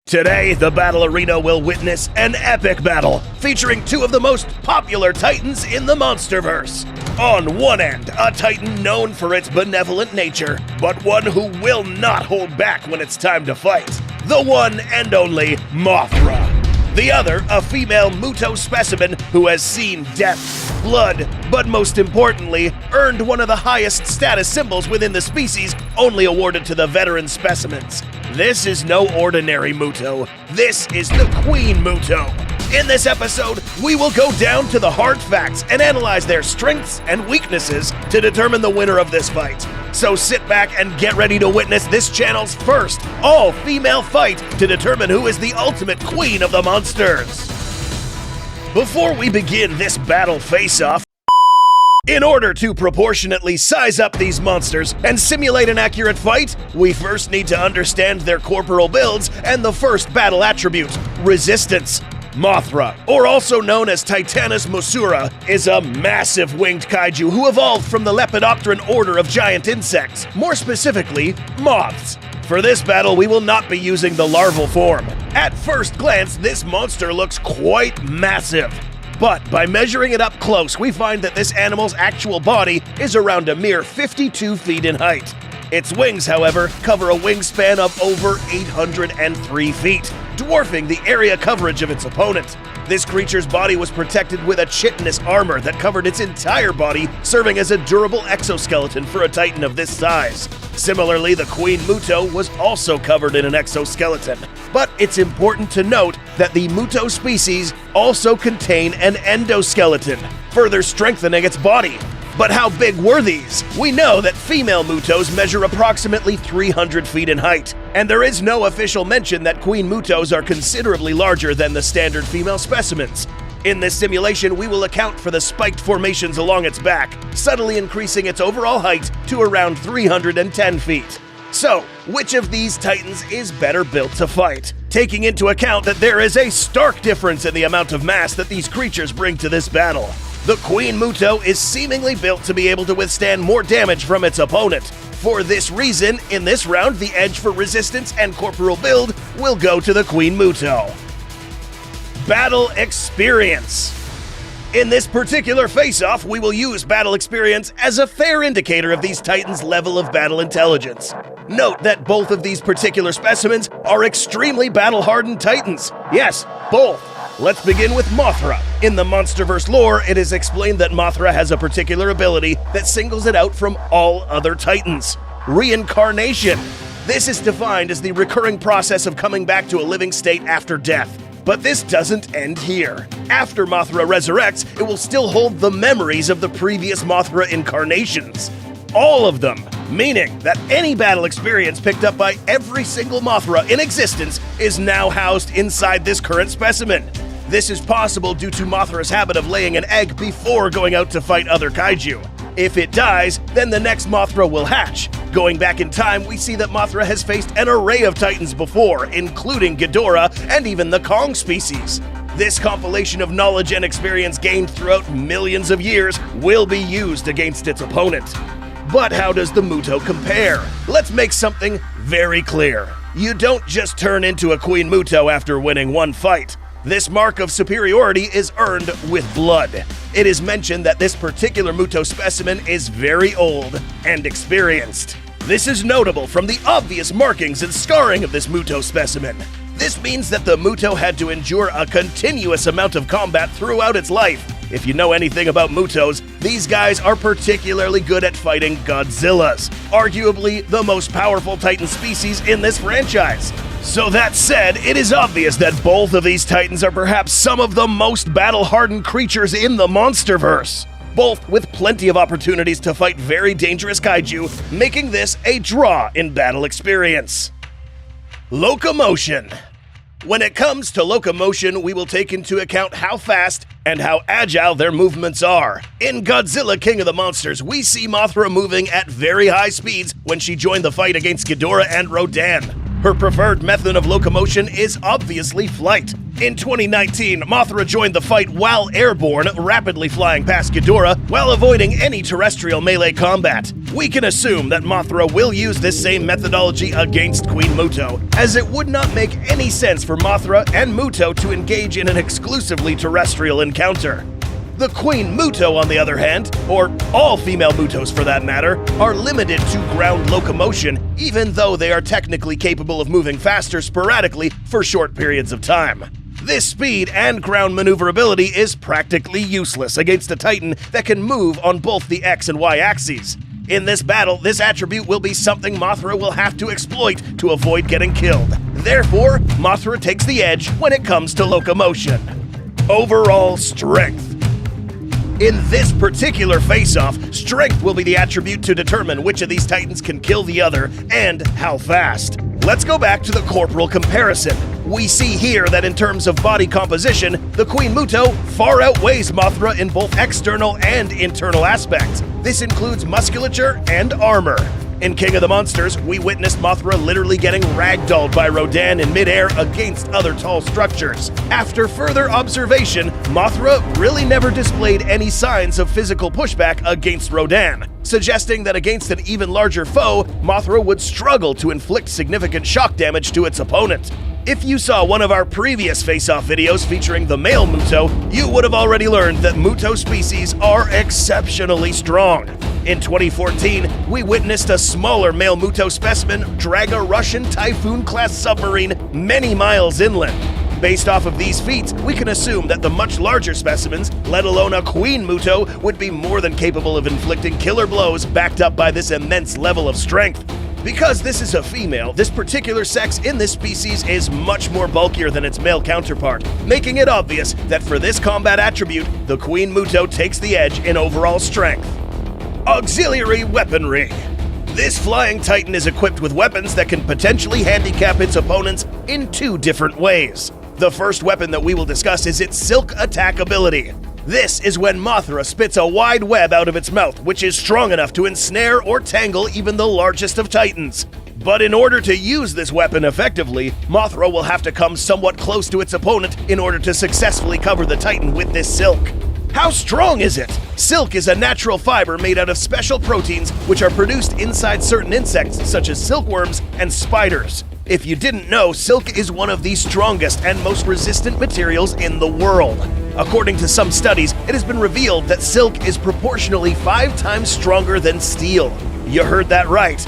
Today, the battle arena will witness an epic battle featuring two of the most popular titans in the Monsterverse. On one end, a titan known for its benevolent nature, but one who will not hold back when it's time to fight. The one and only Mothra. The other, a female Muto specimen who has seen death, blood, but most importantly, earned one of the highest status symbols within the species, only awarded to the veteran specimens. This is no ordinary Muto. This is the Queen Muto. In this episode, we will go down to the hard facts and analyze their strengths and weaknesses to determine the winner of this fight. So sit back and get ready to witness this channel's first all-female fight to determine who is the ultimate queen of the monsters. Before we begin this battle face-off, in order to proportionately size up these monsters and simulate an accurate fight, we first need to understand their corporal builds and the first battle attribute, resistance. Mothra, or also known as Titanus Musura, is a massive winged kaiju who evolved from the Lepidopteran order of giant insects, more specifically, moths. For this battle, we will not be using the larval form. At first glance, this monster looks quite massive. But by measuring it up close, we find that this animal's actual body is around a mere 52 feet in height. Its wings, however, cover a wingspan of over 803 feet, dwarfing the area coverage of its opponent. This creature's body was protected with a chitinous armor that covered its entire body, serving as a durable exoskeleton for a titan of this size. Similarly, the Queen Muto was also covered in an exoskeleton. But it's important to note that the Muto species also contain an endoskeleton, further strengthening its body. But how big were these? We know that female Mutos measure approximately 300 feet in height, and there is no official mention that Queen Mutos are considerably larger than the standard female specimens. In this simulation, we will account for the spiked formations along its back, subtly increasing its overall height to around 310 feet. So, which of these titans is better built to fight? Taking into account that there is a stark difference in the amount of mass that these creatures bring to this battle. The Queen Muto is seemingly built to be able to withstand more damage from its opponent. For this reason, in this round, the edge for resistance and corporal build will go to the Queen Muto. Battle Experience. In this particular face-off, we will use battle experience as a fair indicator of these titans' level of battle intelligence. Note that both of these particular specimens are extremely battle-hardened titans. Yes, both. Let's begin with Mothra. In the Monsterverse lore, it is explained that Mothra has a particular ability that singles it out from all other titans. Reincarnation. This is defined as the recurring process of coming back to a living state after death. But this doesn't end here. After Mothra resurrects, it will still hold the memories of the previous Mothra incarnations. All of them, meaning that any battle experience picked up by every single Mothra in existence is now housed inside this current specimen. This is possible due to Mothra's habit of laying an egg before going out to fight other kaiju. If it dies, then the next Mothra will hatch. Going back in time, we see that Mothra has faced an array of titans before, including Ghidorah and even the Kong species. This compilation of knowledge and experience gained throughout millions of years will be used against its opponent. But how does the Muto compare? Let's make something very clear. You don't just turn into a Queen Muto after winning one fight. This mark of superiority is earned with blood. It is mentioned that this particular Muto specimen is very old and experienced. This is notable from the obvious markings and scarring of this Muto specimen. This means that the Muto had to endure a continuous amount of combat throughout its life. If you know anything about Mutos, these guys are particularly good at fighting Godzillas, arguably the most powerful titan species in this franchise. So that said, it is obvious that both of these titans are perhaps some of the most battle-hardened creatures in the Monsterverse, both with plenty of opportunities to fight very dangerous kaiju, making this a draw in battle experience. Locomotion. When it comes to locomotion, we will take into account how fast and how agile their movements are. In Godzilla King of the Monsters, we see Mothra moving at very high speeds when she joined the fight against Ghidorah and Rodan. Her preferred method of locomotion is obviously flight. In 2019, Mothra joined the fight while airborne, rapidly flying past Ghidorah while avoiding any terrestrial melee combat. We can assume that Mothra will use this same methodology against Queen Muto, as it would not make any sense for Mothra and Muto to engage in an exclusively terrestrial encounter. The Queen Muto, on the other hand, or all female Mutos for that matter, are limited to ground locomotion, even though they are technically capable of moving faster sporadically for short periods of time. This speed and ground maneuverability is practically useless against a Titan that can move on both the X and Y axes. In this battle, this attribute will be something Mothra will have to exploit to avoid getting killed. Therefore, Mothra takes the edge when it comes to locomotion. Overall strength. In this particular face-off, strength will be the attribute to determine which of these Titans can kill the other and how fast. Let's go back to the corporal comparison. We see here that in terms of body composition, the Queen Muto far outweighs Mothra in both external and internal aspects. This includes musculature and armor. In King of the Monsters, we witnessed Mothra literally getting ragdolled by Rodan in midair against other tall structures. After further observation, Mothra really never displayed any signs of physical pushback against Rodan, suggesting that against an even larger foe, Mothra would struggle to inflict significant shock damage to its opponent. If you saw one of our previous face-off videos featuring the male Muto, you would have already learned that Muto species are exceptionally strong. In 2014, we witnessed a smaller male Muto specimen drag a Russian Typhoon-class submarine many miles inland. Based off of these feats, we can assume that the much larger specimens, let alone a Queen Muto, would be more than capable of inflicting killer blows backed up by this immense level of strength. Because this is a female, this particular sex in this species is much more bulkier than its male counterpart, making it obvious that for this combat attribute, the Queen Muto takes the edge in overall strength. Auxiliary weaponry. This flying Titan is equipped with weapons that can potentially handicap its opponents in two different ways. The first weapon that we will discuss is its silk attack ability. This is when Mothra spits a wide web out of its mouth, which is strong enough to ensnare or tangle even the largest of Titans. But in order to use this weapon effectively, Mothra will have to come somewhat close to its opponent in order to successfully cover the Titan with this silk. How strong is it? Silk is a natural fiber made out of special proteins which are produced inside certain insects such as silkworms and spiders. If you didn't know, silk is one of the strongest and most resistant materials in the world. According to some studies, it has been revealed that silk is proportionally 5 times stronger than steel. You heard that right.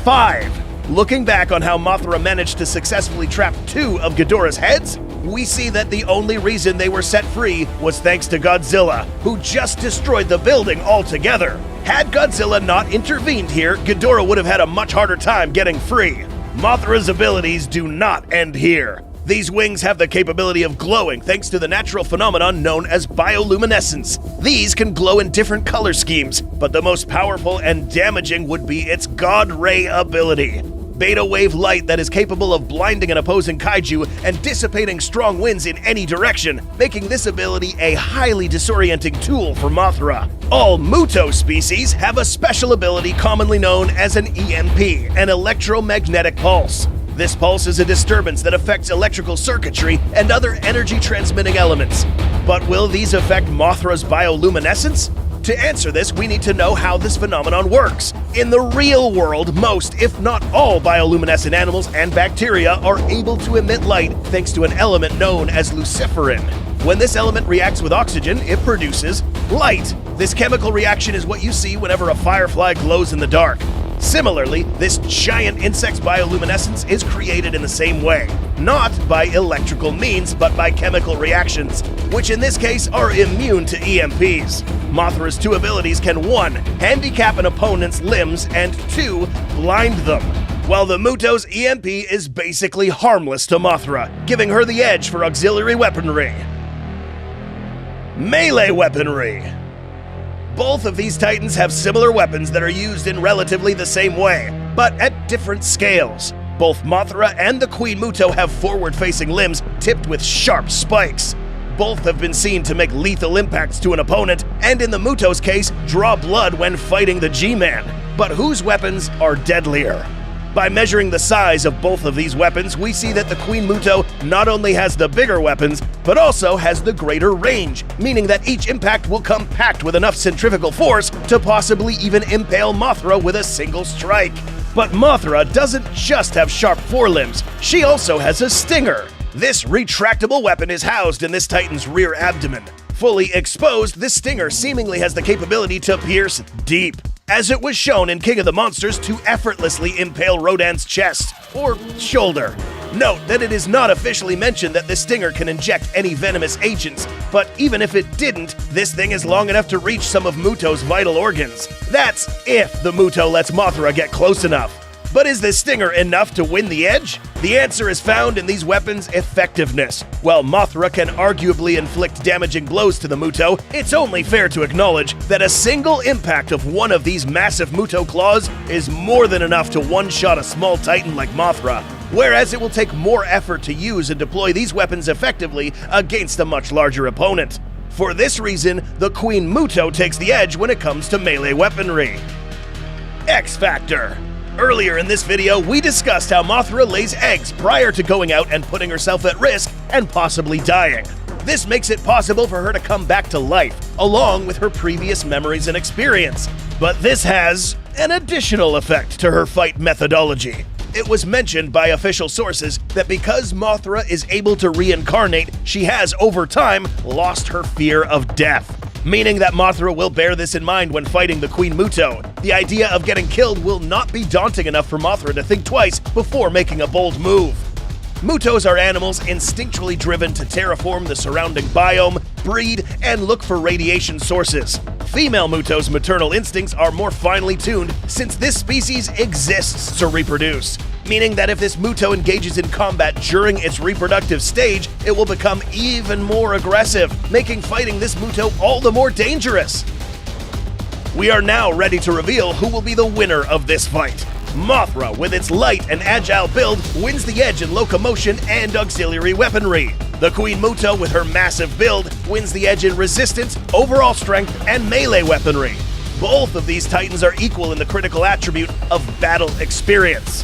5. Looking back on how Mothra managed to successfully trap 2 of Ghidorah's heads, we see that the only reason they were set free was thanks to Godzilla, who just destroyed the building altogether. Had Godzilla not intervened here, Ghidorah would have had a much harder time getting free. Mothra's abilities do not end here. These wings have the capability of glowing thanks to the natural phenomenon known as bioluminescence. These can glow in different color schemes, but the most powerful and damaging would be its God Ray ability. Beta wave light that is capable of blinding an opposing kaiju and dissipating strong winds in any direction, making this ability a highly disorienting tool for Mothra. All Muto species have a special ability commonly known as an EMP, an electromagnetic pulse. This pulse is a disturbance that affects electrical circuitry and other energy-transmitting elements. But will these affect Mothra's bioluminescence? To answer this, we need to know how this phenomenon works. In the real world, most, if not all, bioluminescent animals and bacteria are able to emit light thanks to an element known as luciferin. When this element reacts with oxygen, it produces light. This chemical reaction is what you see whenever a firefly glows in the dark. Similarly, this giant insect's bioluminescence is created in the same way, not by electrical means, but by chemical reactions, which in this case are immune to EMPs. Mothra's 2 abilities can 1. Handicap an opponent's limbs, and 2. Blind them, while the Muto's EMP is basically harmless to Mothra, giving her the edge for auxiliary weaponry. Melee weaponry. Both of these Titans have similar weapons that are used in relatively the same way, but at different scales. Both Mothra and the Queen Muto have forward-facing limbs tipped with sharp spikes. Both have been seen to make lethal impacts to an opponent, and in the Muto's case, draw blood when fighting the G-Man. But whose weapons are deadlier? By measuring the size of both of these weapons, we see that the Queen Muto not only has the bigger weapons, but also has the greater range, meaning that each impact will come packed with enough centrifugal force to possibly even impale Mothra with a single strike. But Mothra doesn't just have sharp forelimbs, she also has a stinger. This retractable weapon is housed in this Titan's rear abdomen. Fully exposed, this stinger seemingly has the capability to pierce deep, as it was shown in King of the Monsters to effortlessly impale Rodan's chest or shoulder. Note that it is not officially mentioned that this stinger can inject any venomous agents, but even if it didn't, this thing is long enough to reach some of Muto's vital organs. That's if the Muto lets Mothra get close enough. But is this stinger enough to win the edge? The answer is found in these weapons' effectiveness. While Mothra can arguably inflict damaging blows to the Muto, it's only fair to acknowledge that a single impact of one of these massive Muto claws is more than enough to one-shot a small Titan like Mothra, whereas it will take more effort to use and deploy these weapons effectively against a much larger opponent. For this reason, the Queen Muto takes the edge when it comes to melee weaponry. X Factor. Earlier in this video, we discussed how Mothra lays eggs prior to going out and putting herself at risk and possibly dying. This makes it possible for her to come back to life, along with her previous memories and experience. But this has an additional effect to her fight methodology. It was mentioned by official sources that because Mothra is able to reincarnate, she has, over time, lost her fear of death. Meaning that Mothra will bear this in mind when fighting the Queen Muto. The idea of getting killed will not be daunting enough for Mothra to think twice before making a bold move. Mutos are animals instinctually driven to terraform the surrounding biome, breed, and look for radiation sources. Female Mutos' maternal instincts are more finely tuned since this species exists to reproduce, meaning that if this Muto engages in combat during its reproductive stage, it will become even more aggressive, making fighting this Muto all the more dangerous. We are now ready to reveal who will be the winner of this fight. Mothra, with its light and agile build, wins the edge in locomotion and auxiliary weaponry. The Queen Muto, with her massive build, wins the edge in resistance, overall strength, and melee weaponry. Both of these Titans are equal in the critical attribute of battle experience.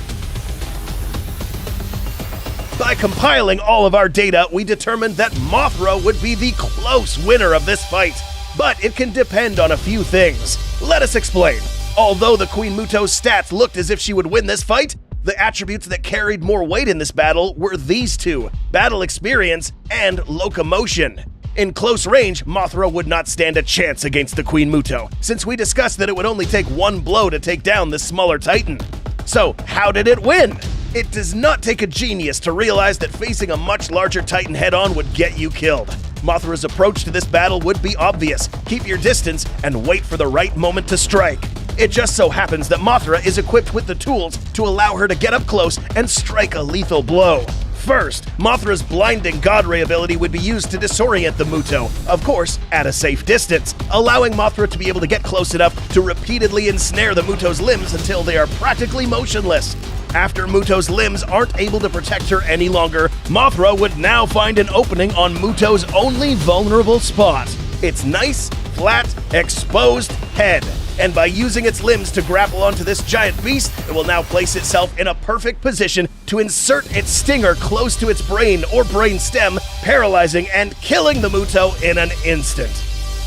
By compiling all of our data, we determined that Mothra would be the close winner of this fight. But it can depend on a few things. Let us explain. Although the Queen Muto's stats looked as if she would win this fight, the attributes that carried more weight in this battle were these two: battle experience and locomotion. In close range, Mothra would not stand a chance against the Queen Muto, since we discussed that it would only take one blow to take down this smaller Titan. So, how did it win? It does not take a genius to realize that facing a much larger Titan head-on would get you killed. Mothra's approach to this battle would be obvious: keep your distance and wait for the right moment to strike. It just so happens that Mothra is equipped with the tools to allow her to get up close and strike a lethal blow. First, Mothra's blinding God Ray ability would be used to disorient the Muto, of course, at a safe distance, allowing Mothra to be able to get close enough to repeatedly ensnare the Muto's limbs until they are practically motionless. After Muto's limbs aren't able to protect her any longer, Mothra would now find an opening on Muto's only vulnerable spot: its nice, flat, exposed head. And by using its limbs to grapple onto this giant beast, it will now place itself in a perfect position to insert its stinger close to its brain or brain stem, paralyzing and killing the Muto in an instant.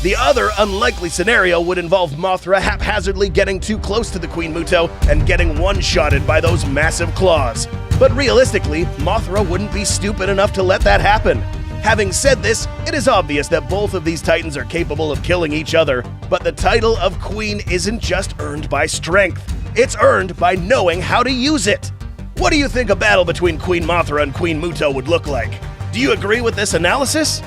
The other unlikely scenario would involve Mothra haphazardly getting too close to the Queen Muto and getting one-shotted by those massive claws. But realistically, Mothra wouldn't be stupid enough to let that happen. Having said this, it is obvious that both of these Titans are capable of killing each other, but the title of Queen isn't just earned by strength. It's earned by knowing how to use it. What do you think a battle between Queen Mothra and Queen Muto would look like? Do you agree with this analysis?